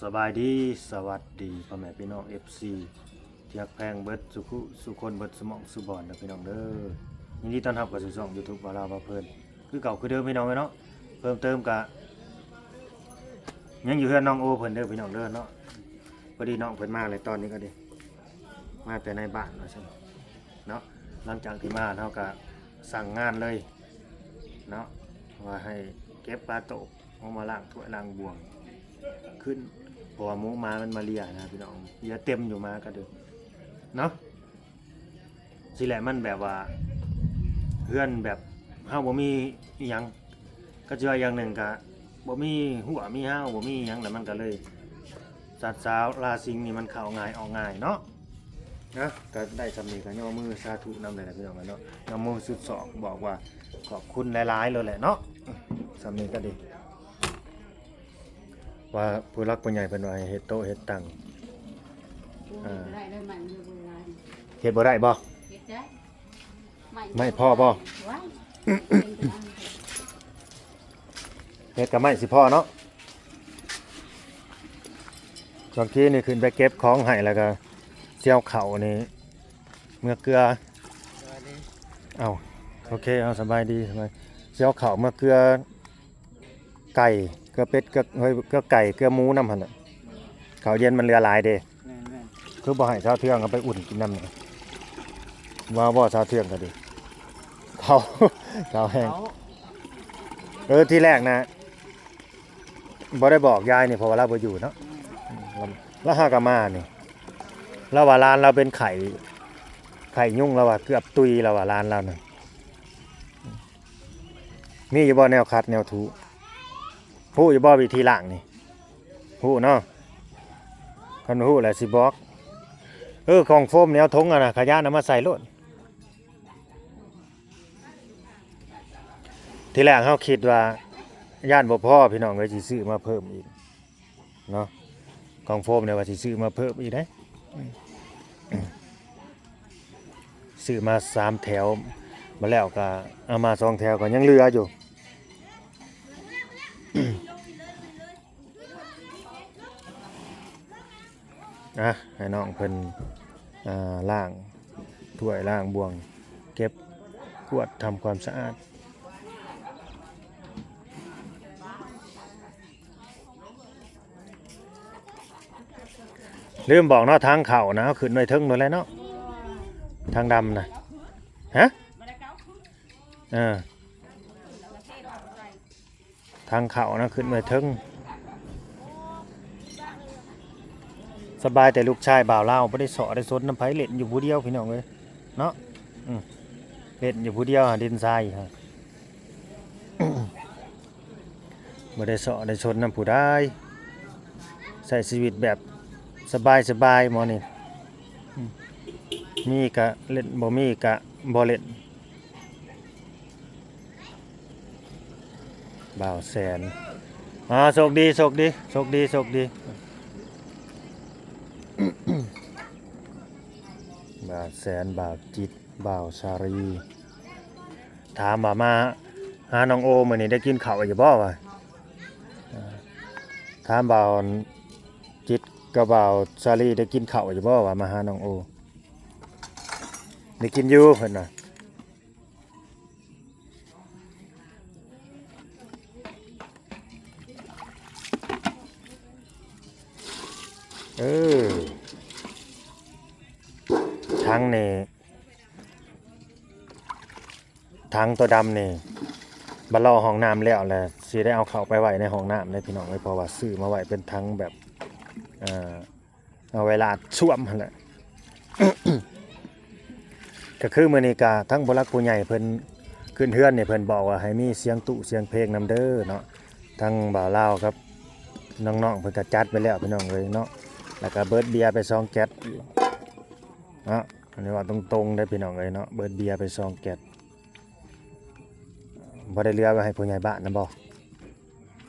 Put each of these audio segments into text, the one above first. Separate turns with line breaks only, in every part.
สบายดีสวัสดีพ่อแม่พี่น้อง FC ที่รักแพงเบิดสุคนเบิดสมองสุบอนนะพี่น้องเด้อยินดีต้อนรับเข้าสู่ช่อง YouTube บ่าวลาวบ่าวเพิ่นคือเก่าคือเดิมพี่น้องเนาะเพิ่มเติมกะยังอยู่เฮือนน้องโอเพิ่นเด้อพี่น้องเด้อเนาะพอดีน้องเพิ่นมาเลยตอนนี้ก็ดิมาแต่ในบ้านว่าซั่นเนาะหลังจากที่มาเฮาก็สั่งงานเลยเนาะว่าให้เก็บปลาโตกเอามาล้างถ้วยล้างบวงขึ้นเพราะว่าหมูมามันมาเลียนะพี่น้องเลียเต็มอยู่มาก็เด้อเนาะสิแหละมันแบบว่าเพื่อนแบบเฮาบ่มีอีหยังก็เจออย่างหนึ่งก็บ่มีหัวมีห้าวบ่มีหยังแล้วมันก็เลยสัตว์สาวราสิงนี่มันเข้าง่ายออกง่ายเนาะนะก็ได้สำนีก็ย่อมือสาธุนำเลยนะพี่น้องเนาะย่อมือสุดศอกบอกว่าขอบคุณหลายๆเลยแหละเนาะสำนีก็ดีว่าผู้รักผู้ใหญ่เพิ่นว่าให้เฮ็ดโต๊ะเฮ็ดตั้ง
ได้เลยมันอยู่โบราณ
เฮ็ดบ่ได้บ่
เฮ็ดได้
ไม่พ่อบ่
ว้าย
เฮ็ดก็ไม่สิพ่อเนาะบางทีนี่ขึ้นไปเก็บของให้แล้วก็เสี่ยวเข่านี่เมื่อเกลือเอาโอเคเอาสบายดีสบายเสี่ยวเข่าเมื่อเกลือไก่เกลือเป็ดเกลือเฮ้ยเกลือไก่เกลือหมูนำหั่นน่ะข้าวเย็นมันเหลือหลายเด้คือบ่ให้ชาวเทืองเอาไปอุ่นกินนำนี่ว่าบ่ชาวเทืองก็ดีเขาเขาแห้งที่แรกนะบ่ได้บอกยายนี่เพราะว่าเราบ่อยู่เนาะแล้วหากะมานี่แล้วว่าร้านเราเป็นไข่ยุ่งแล้วว่าเกือบตุยแล้วว่าร้านเรานั่นมีอยู่บ่แนวคัดแนวถูฮู้อยู่บ่วิธีล้างนี่ฮู้เนาะคันฮู้แหละสิบอกของโฟมแนวทงอ่ะนะขยะนำมาใส่โลดทีแรกเฮาคิดว่าย่านบ่พอพี่น้องก็สิซื้อมาเพิ่มอีกเนาะของโฟมเนี่ยว่าสิซื้อมาเพิ่มอีกได้ซื้อมา3แถวมาแล้วก็เอามา2แถวก็ยังเหลืออยู่ให้น้องเพิ่นล้างถ้วยล้างบวงเก็บกวาดทำความสะอาดลืมบอกเนาะทางเข่านะขึ้นหน่อยทึ่งหน่อยแล้วเนาะทางดำนะฮะทางเข่านะขึ้นหน่อยทึ่งสบายแต่ลูกชายบ่าวเล่าไม่ได้สอได้ซนน้ำไผ่เล่นอยู่ผู้เดียวพี่น้องเลยเนาะเล่นอยู่ผู้เดียวดินทรายฮะไม่ได้สอได้ซนน้ำผู้ได้ใส่ชีวิตแบบสบายหมอนี่มีกะเล่นบ่มีกะบ่เล่นบ่าวแสนโชคดีบ่าวแสนบ่าวจิตบ่าวชารีถามมาหาน้องโอมื้อนี้ได้กินข้าวอยู่บ่วะถามบ่าวจิตกับบ่าวชาลีได้กินข้าวอยู่บ่ว่ามาหาน้องโอได้กินอยู่เพิ่นน่ะทั้งนี่ทั้งตัวดำนี่บัดรอห้องน้ำแล้วแหละสิได้เอาเข้าไปไว้ในห้องน้ำเลยพี่น้องเลยเพราะว่าซื้อมาไว้เป็นทั้งแบบเอาเวลาช่วมหั่นแหละ ก็คือมื้อนี้ก็ทั้งผู้หลักผู้ใหญ่เพิ่นขึ้นเฮือนนี่เพิ่นบอกว่าให้มีเสียงตุเสียงเพลงนำเด้อเนาะทั้งบ่าวลาวครับน้องๆเพิ่นก็จัดไปแล้วพี่น้องเลยเนาะแล้วก็เบิร์ดเบียร์ไป2แก๊สเนาะอันนี้ว่าตรงๆได้พี่น้องเลยเนาะเบิร์ดเบียร์ไป2แก๊สบ่ได้เหลือไว้ให้ผู้ใหญ่บ้านนำบ่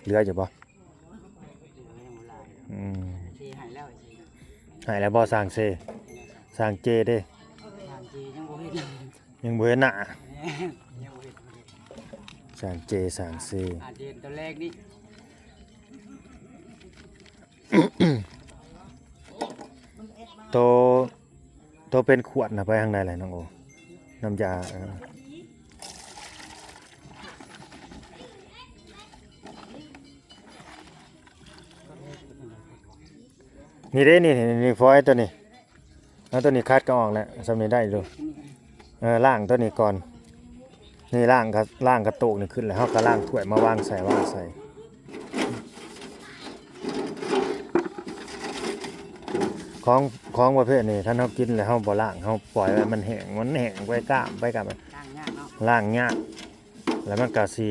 เหลืออยู่บ่ให้แล้วบ่สร้างเจเด้ยังบ่เห็นหน้าสร้างเจสร้างเซ
ตัวแรกนี่
โตโตเป็นขวดนะไปทางใดแหละน้องโอน้ำยานี่เด้นี่ฟอยตัวนี้แล้วตัวนี้คัดก็ออกแล้วสำนี้ได้ดูล่างตัวนี้ก่อนนี่ล่างกระโตกนี่ขึ้นแล้วเขาก็ล่างถ้วยมาวางใส่ของประเภทนี้ถ้าเรากินแล้วเราบ่ล่างเราปล่อยไว้มันแห้งไว้ก้ามไปกับล่างยากแล้วมันก็สิ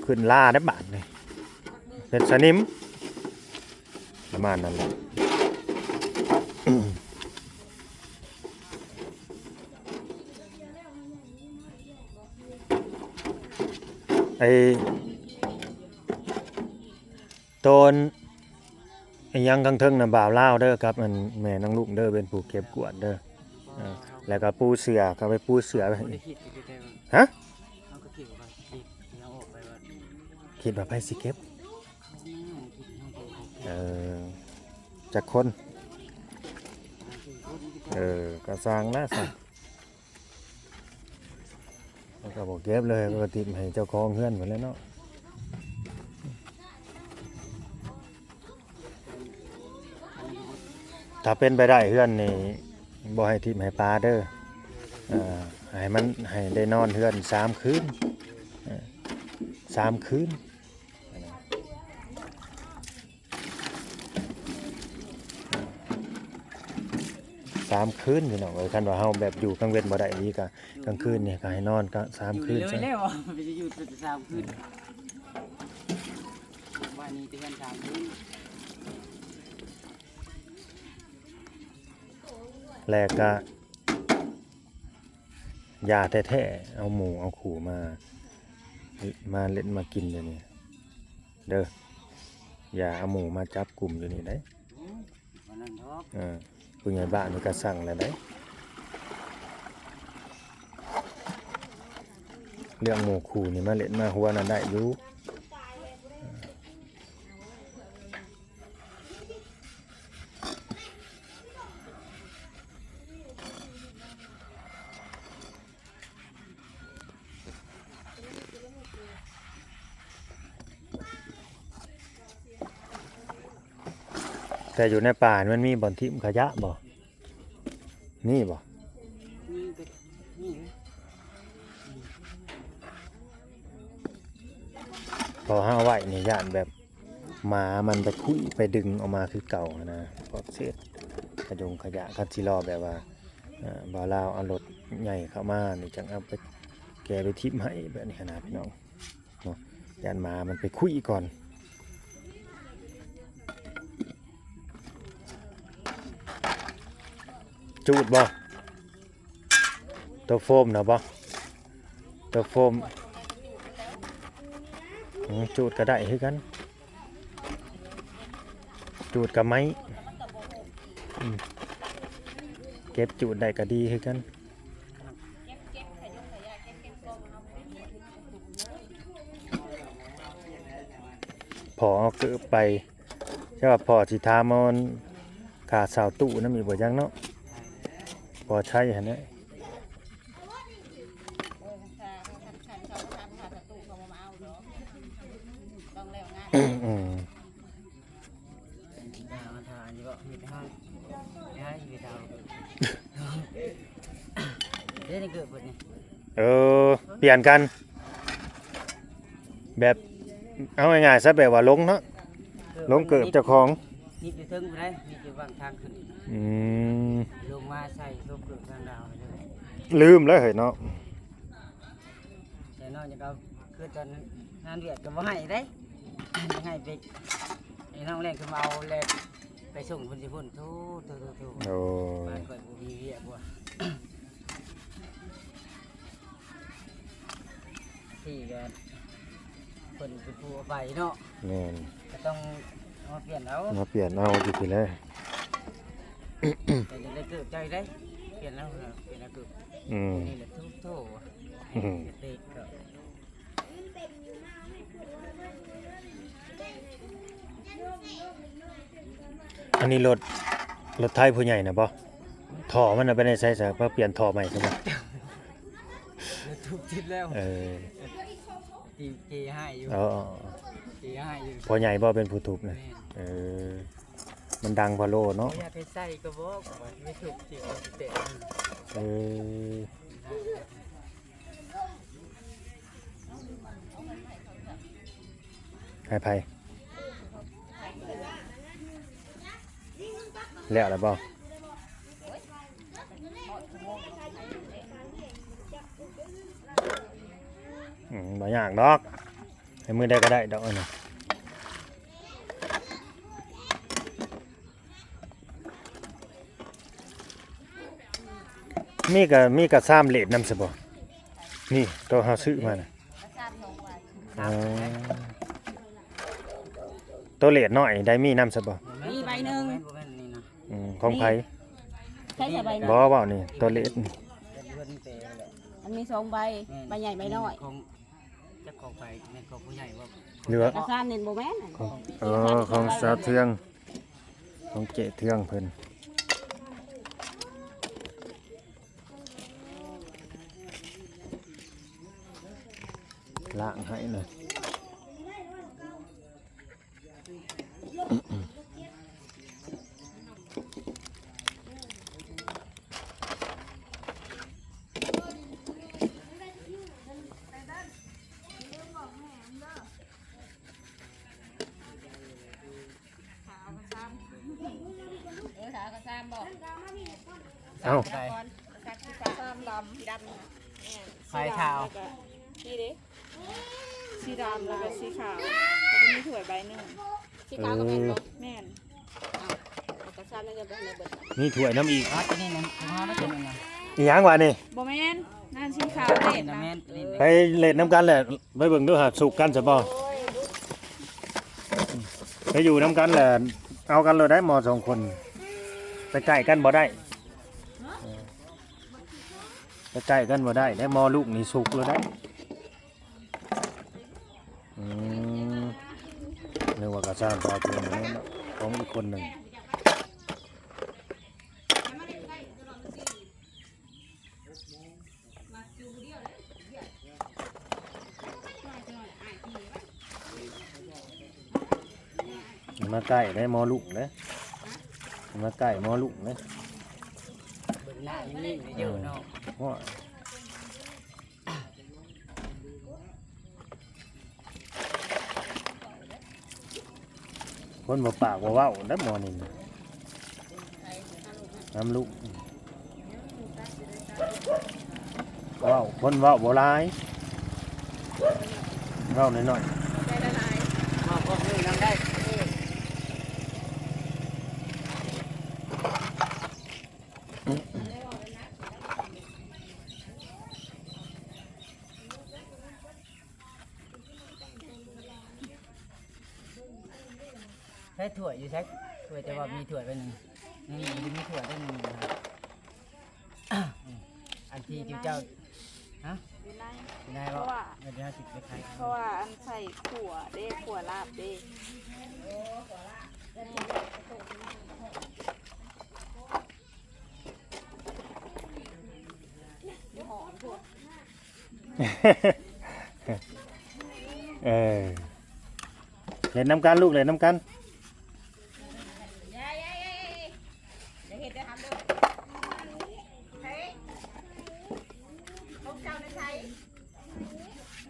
ขึ้นล่าได้บาดนี่เป็นสนิมประมาณนั้นแหละไอ้โตนไอ้ยังกังเทิงน่ะบ่าวลาวเด้อครับมันแม่นางลูกเด้อเป็นผู้เก็บกวาดเด้อแล้วก็ปูเสือก็ไปปูเสือไปฮะคิดว่าไปสิเก็บจักคนก็สร้างนะสั่งแล้วก็บอกเก็บเลยปกติให้เจ้าของเฮือนหมดแล้วเนาะถ้าเป็นไปได้เฮือนนี่บ่ให้ทิ่มให้ปลาเด้อให้ได้นอนเฮือน3 คืน3 คืน3 คืนพี่น้องคันว่าเฮาแบบอยู่กลางเว้นบ่ได้อีกก็กลางคืนนี่ก็ให้นอนก็3 คืนซะ
แล้วมันจะอยู่ถึง3 คืนบ้านนี้เตือน3 คืน
แรกก็ยาแท้ๆเอาหมูเอาขู่มาเล่นมากินเดี๋ยวนี้เด้ออย่าเอาหมูมาจับกลุ่มอยู่นี่ได้ผู้ใหญ่บ้านนี่ก็สั่งแล้วได้เรื่องหมูขู่นี่มาเล่นมาหัวนั่นได้อยู่แต่อยู่ในป่ามันมีบ่อนทิ่มขยะบ่นี่บ่พอห้าไว้นี่ย่านแบบหมามันไปคุยไปดึงออกมาคือเก่านะพวกเศษขยะคัดสิรอแบบว่าบ่าวลาวเอารถใหญ่เข้ามานี่จังเอาไปแกไปทิ่มให้แบบนี้นะพี่น้องย่านหมามันไปคุยก่อนจูดบ่ตัวโฟมนะบ่ตัวโฟมจูดก็ได้คือกันจูดกับไม้เก็บจูดได้ก็ดีคือกันพอเอาเกิดไปใช่ว่าพอสิทามอนขาสาวตู้นั่นมีบ่ยังเนาะพอใช้เห็นไหมเปลี่ยนกันแบบเอาง่ายๆซะแบบว่าลงเนาะลงเกิดเจ้าของ
นี่จะถึงไปนี่จะวางทางขึ้นลงมาใส่ลงเกิดทางดาวเลย
ลืมแล้วเหรอเนาะ
แต่นอกจากเราคือตอนนั้นเวียดก็บ่ให้ได้ให้ไปไอ้น้องแรงคือเอาแรงไปส่งคนสิพุ่นทู
โอ้
บ้านก่อยบ่มีเวียดบ่ที่ก็เพิ่นเป็นผู้เอาไปเนาะ
แม่น
ก็ต้องมาเปลี่ยน
เอาสิไปเลย
แต่จะได้เกิดใจได้เปลี่ยนแล้วเกิดนี่แหละทุกเด็กก็
อันนี้รถไทยผู้ใหญ่น่ะบ่ท่อมันน่ะไปได้ใช้ซะเพื่อเปลี่ยนท่อใหม่ใช่บ่
แล้วทุบทิศแล้ว
เออ
ตีเกให้อยู่
อ๋อ
เกให้อยู่
พ่อใหญ่บ่เป็นผู้ทุบน่ะเออมันดังพอโลเนาะ
อยากไปใส่ก็บอกว่าไม่ถูกจริงเตะ
เออไผแล้วบ่บ่ยากดอกให้มือได้ก็ได้ดอกอันนี้มีกระซ้ำเลดนำซะบ่นี่ตัวเฮาซื้อมาน่ะอ๋อตัวเลดน้อยได้มีนำซะบ่
มีใบหนึงนี่นะ
ของไผ
ใช่ใบ
บ่เว้านี่ตัวเลด
เป็นเพื่อนเตะแหละ
มันมี2ใบใบใหญ่ใบน้อย
ของจะของไปในของผู้ใหญ่ว่า
เหลือ
กระซานเน้นบ่แม่น
ของสาวเทืองของเจเทืองเพิ่นล้างให้หน่อยเอ้า
ใคร
ซ้ำดำด
ใครขาว
นี่ดิสีดำแล้วก็สีขาวแล้วก็มีถ้วยใบหนึงสีขาวก็แม่นบ่แม่นกระซานนั่นก็บ่ได้เบิด
มีถ้วยน้ำอีก
อ๋อตัวนี้นะของเขาไม่เป็นนะ
อีหยังวะนี่
บ่แม่นนั่นสีขาวเด่น
นะ
นะ
แม่นนี่
ไปเล่นน้ำกันแหละไปเบิ่งดูหาสุกกันซะบ่ไปอยู่น้ำกันแหละเอากันเลยได้หมอ2คนไปใกล้กันบ่ได้ไปใกล้กันบ่ได้ได้หมอลูกนี่สุกเลยได้นึกว่ากระซ่างปลาเพื่อนนั่นเนาะของอีกคนหนึ่งมาใกล้ได้หมอลูกนะมาใกล้หมอลูกนะ
เบิ่งหน้านิ่งๆอยู่เนาะ
ว่าคนบ่ปากบ่เว้าได้หมอนี่น้ำลูกเว้าคนเว้าบ่หลายเว้าน้อย
ได้ละลาย
มาพวกนี้นำได้ ใช้ถั่วอยู่ใช้ถั่วแต่ว่ามีถั่วไปหนึ่งนี่มีถั่วได้หนึ่งนะครับอันที่เจ้าฮะ
อยู่ใน
เป็นไงบ่เดี๋ยวสิไปขาย
เพราะว่าอันใส่ขั่วเด้ขั่วลาบเด้หอมถั่ว
ๆเออเล่นน้ำกันลูกเล่นน้ำกัน
อย่าเห็ดได้ทำด้วยเฮ้ยลูกเจ้าในไทย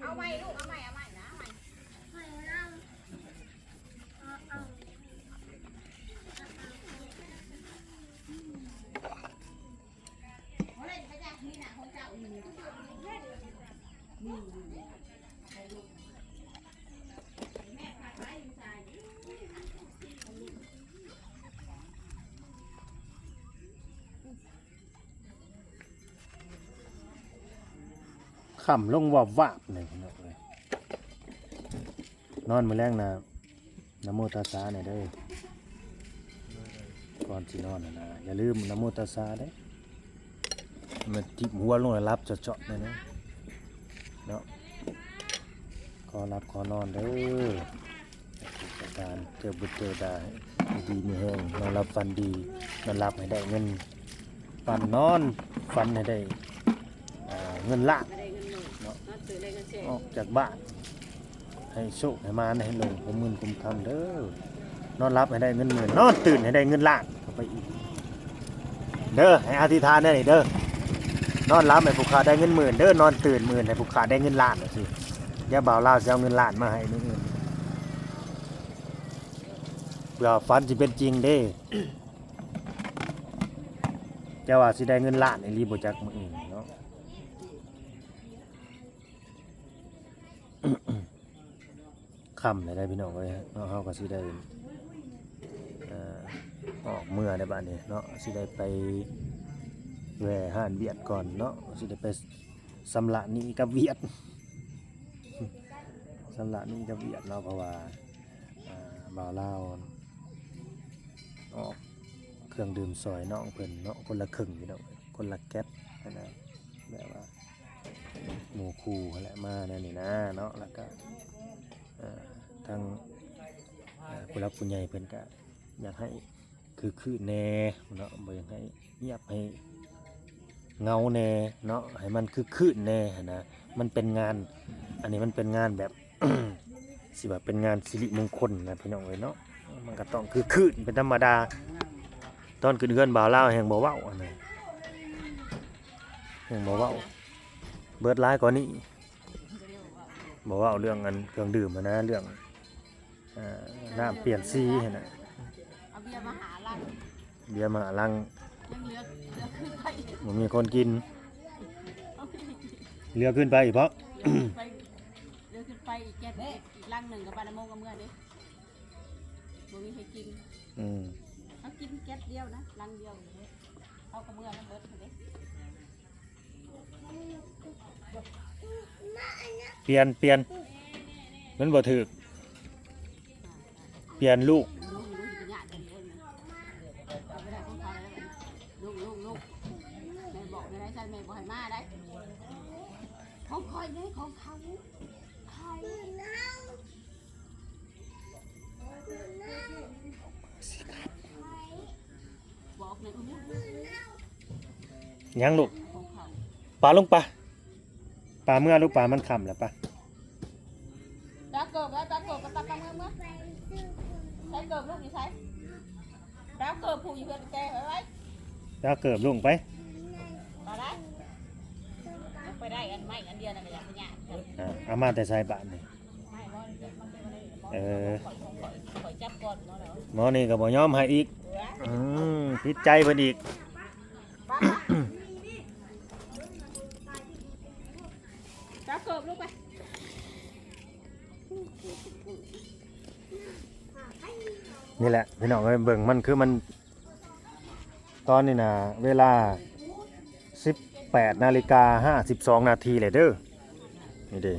เอาใหม่ลูกเอาใหม่นะเอาใหม่
ขำลงวับวับเลยพี่น้องเลยนอนมื้อแรงนะนะโมตัสสะเนี่ยเด้อก่อนสินอนนะอย่าลืมนะโมตัสสะเด้อมันทิ่มหัวลงแล้วรับเจาะๆเลยนะเนาะขอรับขอนอนเด้อ สานเจอบุญเจอได้ดีมีแห้งนอนรับฝันดีนอนรับให้ได้เงินฝันนอนฝันให้ได้เงินล้าน
ไม่ได้เงินหมื่นเนาะซื้อได้เงินแสน
ออกจากบ้านให้โชคให้มาให้ลงผมเงินคุมคำเด้อนอนรับให้ได้เงินหมื่นนอนตื่นให้ได้เงินล้านเข้าไปอีกเด้อให้อธิษฐานได้เด้อนอนรับให้ผู้ขาได้เงินหมื่นเด้อนอนตื่นหมื่นให้ผู้ขาได้เงินล้านสิอย่าบ่าวลาวสิเอาเงินล้านมาให้มื้ออื่นเผื่อฝันสิเป็นจริงเด้เจ้าว่าสิได้เงินล้านอีหลีบ่จักมื้ออื่นเนาะ คำเลยได้พี่น้องเลยเนาะเฮาก็สิได้ออกเมื่อในบ้านนี้เนาะสิได้ไปแหวห้านเวียดก่อนเนาะสิได้ไปสำระหนี้กับเวียด สำระหนี้กับเวียดเนาะเพราะว่าบ่าวลาวออกเครื่องดื่มซอยน้องเพิ่นเนาะคนละครึ่งพี่น้องคนละแก๊สนะแบบว่าหมู่คู่แหละมาแน่นี่นะเนาะแล้วก็ทางผู้รับผู้ใหญ่เพิ่นก็อยากให้คือแน่เนาะบ่อยากให้เงียบให้เงาแน่เนาะให้มันคือแน่นะมันเป็นงานอันนี้มันเป็นงานแบบ สิว่าเป็นงานสิริมงคลนะพี่น้องเอ้ยเนาะมันก็ต้องคือเป็นธรรมดาตอนขึ้นเฮือนบ่าวลาวแห่งบ่เว้าอันนั้นแห่งบ่เว้าเบิดหลายกว่านี้บ่เว้าเรื่องอันเครื่องดื่มนะเรื่องน้ำเปลี่ยนสีหั่นน่ะ
เอาเบียร์มาหาลัง
เบียร์มาลัง
ยังเหลือขึ้นไป
บ่มีคนกินเรือขึ้นไปอีกเพราะ
ไปเหลือขึ้นไปอีกแก๊สอีกลังหนึ่งกับปลาโมงกับเมื่อเด้บ่มีใครกิน เขากินแก๊สเดียวนะลังเดียวเขากับเมื่อแล้วเบิดเด้
เปลี่ยนมันบ่ถูกเปลี่ยนลูก
ลูกจะหยาดกันเลยเอาไปได้ของเขาแล้วลูกแม่บอกไม่ได้ใช่แม่บอกให้มาได้ของคอยได้ของเขาใครบอกในอุ้ม
ยังลูก
ของเขา
ปลาลงปลาเมื่อลูกปลามันค่ำแล้วปะ
ตาเกิบแล้วตาเกิบกับตาปังเมื่อใช้เกิบลูกอยู่ใช้ตาเกิบผูกอยู่เพื่อนแกไว้
แล้วเกิบลงไป
ต่อได้ไปได้อันไม่อันเดียวนะก็อยากไปหยาด
เอามาแต่ใส่บาทนี่
ไม่ว่ามันเป็นอะไรขอยจับก่อนเนาะแล้ว
หมอนี่ก็บ่ยอมให้อีกผิดใจเพิ่นอีก
ตาเกิบลูกไป
นี่แหละพี่น้องเอ้ยเบิ่งมันคือมันตอนนี้นะเวลา 18:52 นาทีเลยเด้อนี่เด้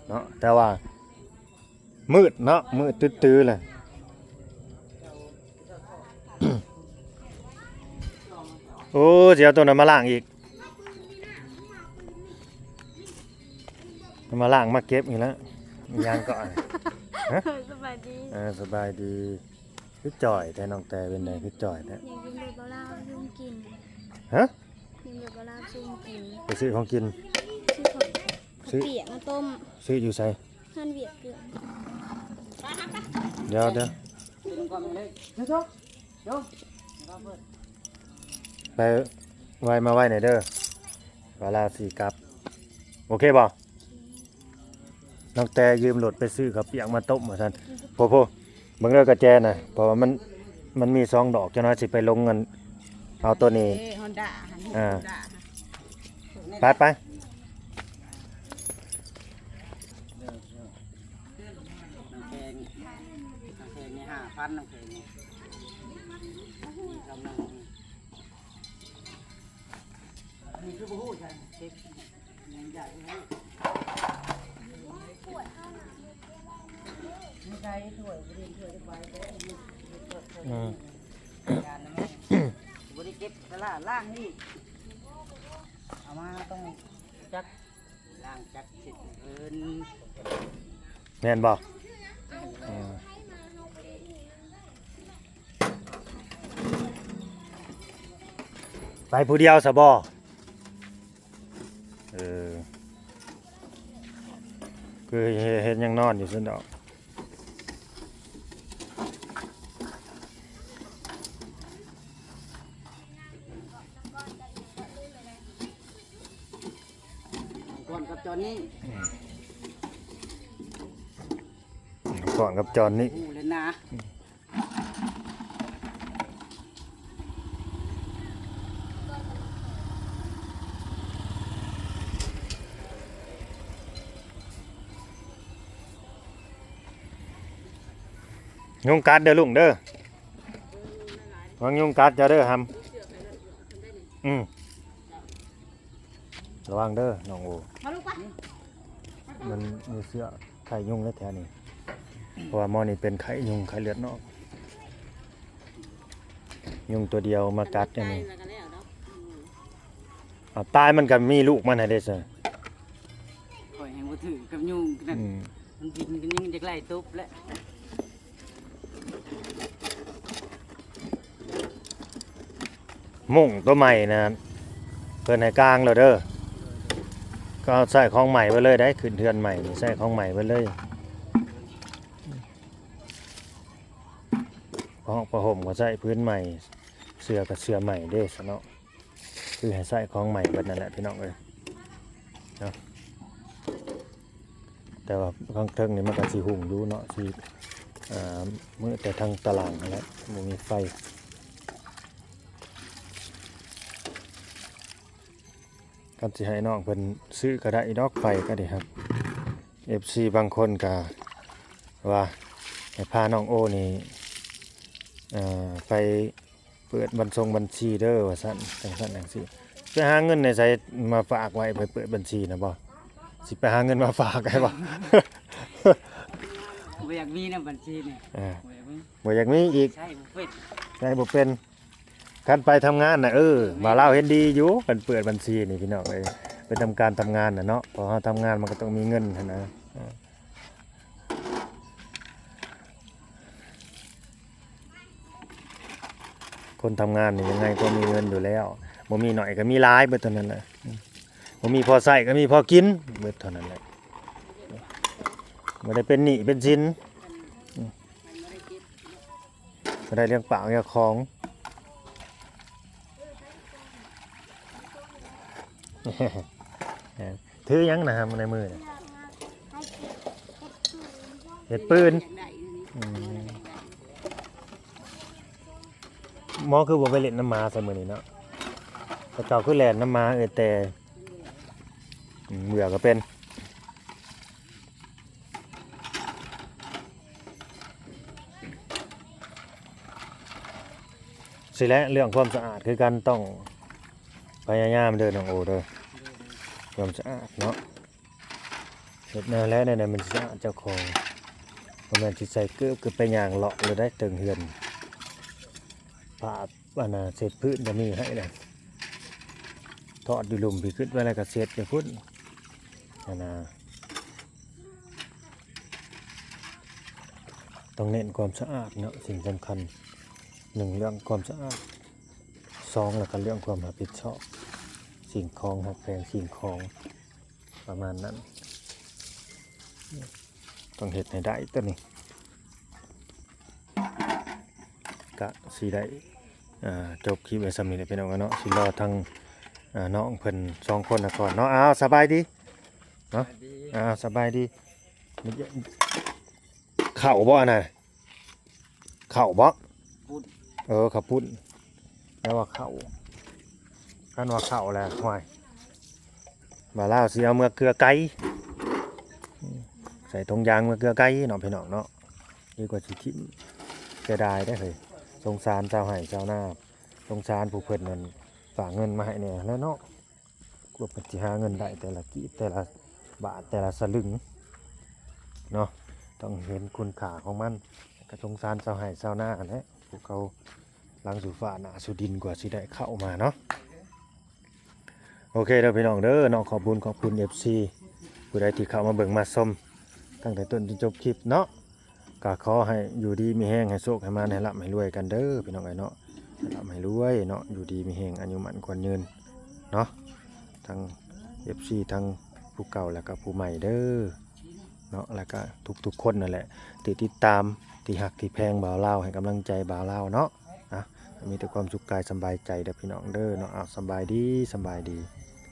เนาะแต่ว่ามืดเนาะมืดตื้อๆเลย โอ้เดี๋ยวตัวนั้นมาล้างอีกมาล้างมาเก็บอีกแล้วยางก่อนฮะ
สบายดี
สบายดีคือจ่อยแต่น้องแต่เป็นไงคือจ่อยแท้
ยังกินอยู่บลาซุ่มกิน
ฮะ
ยังอยู่บลาซุ่มกิน
ไปซื้อของกิน
ชื่อของเปียกมาต้ม
ซื้ออยู่ไส
หั่นเวียดเกลือ
เดี๋ยว ไปไว้มาไว้ไหนอยเด้อเวลาสีกลับโอเคบ่น้องแต่ยืมรถไปซื้อกับเปียกมาต้มว่าซั่นโพเบิ่งเด้อกระแจน่ะเพราะว่ามันมี2ดอกจังน้อยสิไปลงเงินเอาตัวนี้
ฮอนด้า
ไป
น้ำแข็งนี่5,000น้ำแข็งนี่กำลังนี่คือบ่ฮู้ใช่เด็กยังใหญ่ให้ไม่ใช่ถ้วยบ่ได้ถ้วยไปเด้การนะแม่บ่ได้เก็บตลาดล่างนี่เอามาต้องจักล างจักเสร็จเอิ้น
แม่นบ่ไปผู้เดียวซะบ่คือเห็นยังนอนอยู่ซั่นดอก
ก่อนกับจอนนี่
ก่อนกับจอนนี่
หูเลยนะ
ยุงกัดเด้อลุงเด้อวางยุงกัดจะเด้อหำระวังเด้อน้องโอ
มาลูกปะ
มันมีเสื้อไข่ยุงแล้วแถวนี้เพราะว่าหมอนี่เป็นไข่ยุงไข่เลือดนอกยุงตัวเดียวมากัดอย่างนี้
แล้วก็แล้วเนาะ
ตายมันก็มีลูกมันให้ได้ซะ
ข่อยแห่งบ่ถือกับยุงนั่นมันบินกันยังจะไล่ตุ๊บแล้ว
มุ่งตัวใหม่นะเพิ่นให้กลางแล้วเด้อก็เอาใส่ของใหม่ไปเลยได้ขึ้นเทือนใหม่นี่ใส่ของใหม่ไปเลยผ้าห่มก็ใส่พื้นใหม่เสื้อก็เสื้อใหม่เด้ซะเนาะคือให้ใส่ของใหม่เบิดนั่นแหละพี่น้องเอ้ยเนาะแต่ว่าข้างเทิงนี่มันก็สิหุ่งอยู่เนาะสิมื้อแต่ทางตารางนั่นแหละบ่มีไฟกันสิให้น้องเพิ่นซื้อก็ได้ดอกไฟก็ได้ครับ FC บางคนก็ว่าให้พาน้องโอนี่ไปเปิดบัญชีเด้อว่าซั่นจังซั่นจังซี่ไปหาเงินในไสมาฝากไว้ไปเปิดบัญชีนะบ่สิไปหาเงินมาฝากได้บ่
บ่อยากมีนะบัญชีนี่
บ่อยากมีอีก
ใช่บ่เป็น
ใช่บ่เป็นคันไปทำงานน่ะบ่าวลาวเห็นดีอยู่เพิ่นเปิดบัญชีนี่พี่น้องเอ้ยไปทำการทำงานน่ะเนาะพอเฮาทำงานมันก็ต้องมีเงินหั่นนะคนทำงานนี่ยังไงก็มีเงินอยู่แล้วบ่มีหน่อยก็มีหลายเบิดเท่านั้นแหละบ่มีพอใช้ก็มีพอกินเบิดเท่านั้นแหละบ่ได้เป็นหนี้เป็นสินบ่ได้เลี้ยงปากเลี้ยงของถือหยังนะครับในมือเนี่ยเห็ดปืน
อยากได้อันนี้
หมอคือบ่ไปเล่นน้ำมาใส่มือนี่เนาะแต่เก่าคือแล่นน้ำมาแต่เบื่อก็เป็นสิและเรื่องความสะอาดคือการต้องพยายามเดินน้องโอเด้อความสะอาดเนาะเสร็จแล้วเนี่ยมันสะอาดเจ้าของบ่แม่นสิใส่เกลือคือไปย่างเลาะเลยได้เติงเฮือนผ้าอันน่ะเศษพื้นก็มีให้น่ะทอดอยู่หลุมพี่ขึ้นไว้แล้วก็เศษไปพุ่นอันน่ะต้องเน้นความสะอาดเนาะสิ่งสำคัญ1เรื่องความสะอาด2แล้วก็เรื่องความรับผิดชอบสิ่งของหักแพงสิ่งของประมาณนั้นต้องเฮ็ดให้ได้ตัวนี้ก็สิได้จบคลิปไว้สำนี้แหละพี่น้องเนาะสิรอทางน้องเพิ่น2คนน่ะก่อนเนาะอ้าวสบายดีเนาะสบายดีเข้าบ่น่ะเข้าบ่
พูด
ข้าวปุ้นแล้วว่าเข้ากันว่าเข้าแหละห่วยมาลาวสิเอาเมื่อเกลือไก่ใส่ถุงยางเมื่อเกลือไก่เนาะพี่น้องเนาะดีกว่าสิทิ่มเสียดายได้อเฮ้ยสงสารชาวไร่ชาวนาสงสารผู้เพิ่นนั่นฝากเงินมาให้เนี่ยแล้วเนาะกลัวเพิ่นสิหาเงินได้แต่ละกีบแต่ละบาทแต่ละสลึงเนาะต้องเห็นคุณค่าของมันก็สงสารชาวไร่ชาวนาแหละพวกเขาหลังสู่ฟ้าหน้าสู่ดินกว่าสิได้เข้ามาเนาะโอเคเด้อพี่น้องเด้อเนาะขอบคุณFC ผู้ใดที่เข้ามาเบิ่งมาชมตั้งแต่ต้นจนจบคลิปเนาะก็ขอให้อยู่ดีมีแห้งให้โชคให้มาให้ร่ำให้รวยกันเด้อพี่น้องเอ้ยเนาะให้ร่ำให้รวยเนาะอยู่ดีมีแห้งอายุมั่นขวัญยืนเนาะทั้ง FC ทั้งผู้เก่าแล้วก็ผู้ใหม่เด้อเนาะแล้วก็ทุกๆคนนั่นแหละที่ติดตามที่หักที่แพงบ่าวลาวให้กำลังใจบ่าวลาวเนาะมีแต่ความสุขกายสบายใจเด้อพี่น้องเด้อเนาะสบายดี